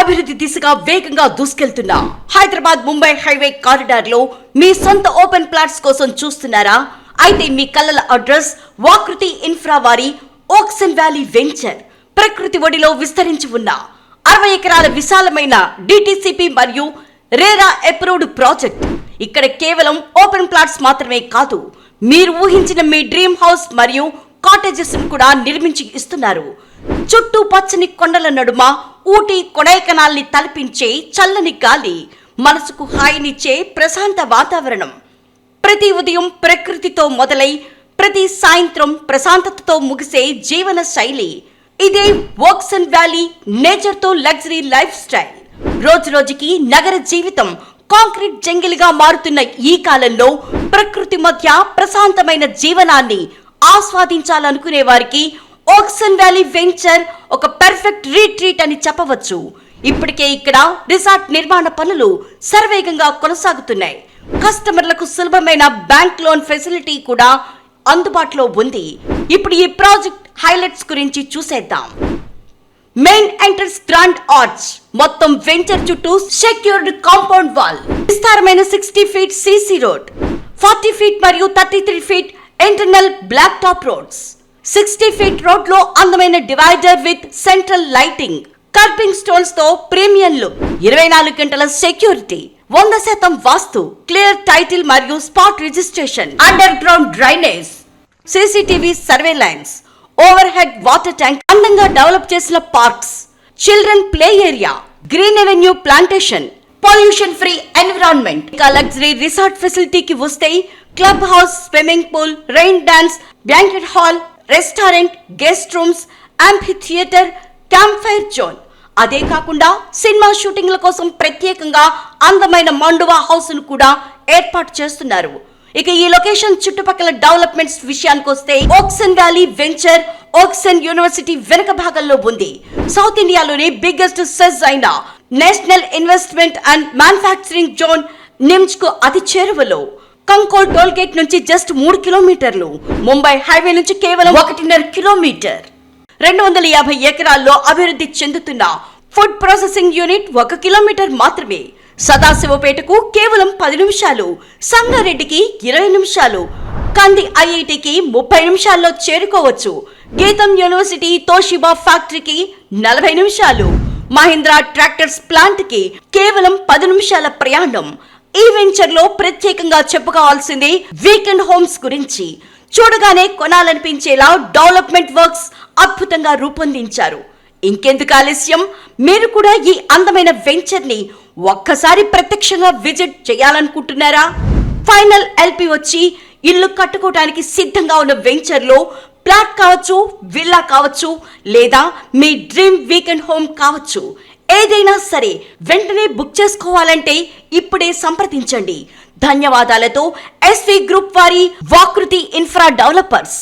అభివృద్ధి దిశగా వేగంగా దూసుకెళ్తున్న హైదరాబాద్ ముంబై హైవే కారిడార్ లో మీ సొంత ఓపెన్ ప్లాట్స్ కోసం చూస్తున్నారా? అయితే మీ కలల అడ్రస్ వాకృతి ఇన్ఫ్రా వారి ఓక్సన్ వ్యాలీ వెంచర్. ప్రకృతి ఒడిలో విస్తరించి ఉన్న 60 ఎకరాల విశాలమైన డిటిసిపి మరియు రేరా అప్రూవ్డ్ ప్రాజెక్ట్. ఇక్కడ కేవలం ఓపెన్ ప్లాట్స్ మాత్రమే కాదు, మీరు ఊహించిన మీ డ్రీమ్ హౌస్ మరియు కాటేజెస్ కూడా నిర్మించి ఇస్తున్నారు. చుట్టూ పచ్చని కొండల నడుమ ఊటీ కొడైకెనాల్ని తలపించే చల్లని గాలి, మనసుకు హాయినిచ్చే ప్రశాంత వాతావరణం. ప్రతి ఉదయం ప్రకృతితో మొదలై ప్రతి సాయంత్రం ప్రశాంతతతో ముగిసే జీవన శైలి. ఇదే ఓక్సన్ వ్యాలీ నేచర్ తో లగ్జరీ లైఫ్ స్టైల్. రోజు రోజుకి నగర జీవితం కాంక్రీట్ జంగిల్గా మారుతున్న ఈ కాలంలో ప్రకృతి మధ్య ప్రశాంతమైన జీవనాన్ని ఆస్వాదించాలనుకునే వారికి ఓక్సన్ వ్యాలీ వెంచర్ ఒక పర్ఫెక్ట్ రీట్రీట్ అని చెప్పవచ్చు. ఇప్పటికే ఇక్కడ రిసార్ట్ నిర్మాణ పనులు శరవేగంగా కొనసాగుతున్నాయి. కస్టమర్లకు సులభమైన బ్యాంక్ లోన్ ఫెసిలిటీ కూడా అందుబాటులో ఉంది. ఇప్పుడు ఈ ప్రాజెక్ట్ హైలైట్స్ గురించి చూసేద్దాం. మెయిన్ ఎంట్రన్స్ గ్రాండ్ ఆర్చ్, మొత్తం వెంచర్ చుట్టూ సెక్యూర్డ్ కాంపౌండ్ వాల్, విస్తారమైన 60 ఫీట్ సిసి రోడ్, 40 ఫీట్ మరియు 33 feet internal black top roads. 60 feet road లో అందమైన divider with central lighting, curbing stones తో ప్రీమియం లుక్, 24 గంటల సెక్యూరిటీ, 100% వాస్తు, క్లియర్ టైటిల్ మరియు spot registration, underground drainage, CCTV surveillance, overhead water tank, అందంగా develop చేసిన parks, children play area, green avenue plantation, pollution free environment. ఇక luxury resort ఫెసిలిటీకి వస్తే club house, swimming pool, rain dance, banquet hall, restaurant, guest rooms, amphi theatre, camp fire zone. అదే కాకుండా cinema షూటింగ్ల కోసం ప్రత్యేకంగా అందమైన మండువా house ను కూడా ఏర్పాటు చేస్తున్నారు. ఇక ఈ లొకేషన్ చుట్టుపక్కల డెవలప్మెంట్స్ విషయానికి వస్తే ఓక్సన్ వ్యాలీ వెంచర్ ఓక్సన్ యూనివర్సిటీ వెనుక భాగంలో ఉంది. సౌత్ ఇండియాలోనే బిగ్గెస్ట్ సెజ్ అయిన national investment and manufacturing zone NIMS కు అతి చేరువలో. కంకోల్ టోల్ గేట్ నుంచి జస్ట్ 3 కిలోమీటర్లు, ముంబై హైవే నుంచి కేవలం 1.5 కిలోమీటర్. 250 ఎకరాల్లో అభివృద్ధి చెందుతున్న ఫుడ్ ప్రాసెసింగ్ యూనిట్ 1 కిలోమీటర్ మాత్రమే. సదాశివపేటకు కేవలం 10 నిమిషాలు, సంగారెడ్డికి 20 నిమిషాలు, కంది ఐఐటికి 30 నిమిషాల్లో చేరుకోవచ్చు. గీతం యూనివర్సిటీ తోషిబా ఫ్యాక్టరీకి 40 నిమిషాలు, మహీంద్రా ట్రాక్టర్స్ ప్లాంట్ కి కేవలం 10 నిమిషాల ప్రయాణం. ఈ వెంచర్ లో ప్రత్యేకంగా చెప్పుకోవాల్సింది వీకెండ్ హోమ్స్ గురించి. చూడగానే కొనాలనిపించేలా డెవలప్మెంట్ వర్క్స్ అద్భుతంగా రూపొందించారు. ఇంకెందుకు ఆలస్యం, మీరు కూడా ఈ అందమైన వెంచర్ ని ఒక్కసారి ప్రత్యక్షంగా విజిట్ చేయాలనుకుంటున్నారా? ఫైనల్ ఎల్పి వచ్చి ఇల్లు కట్టుకోవడానికి సిద్ధంగా ఉన్న వెంచర్ లో ప్లాట్ కావచ్చు, విల్లా కావచ్చు, లేదా మీ డ్రీమ్ వీకెండ్ హోమ్ కావచ్చు, ఏదైనా సరే వెంటనే బుక్ చేసుకోవాలంటే ఇప్పుడే సంప్రదించండి. ధన్యవాదాలతో ఎస్వి గ్రూప్ వారి వాకృతి ఇన్ఫ్రా డెవలపర్స్.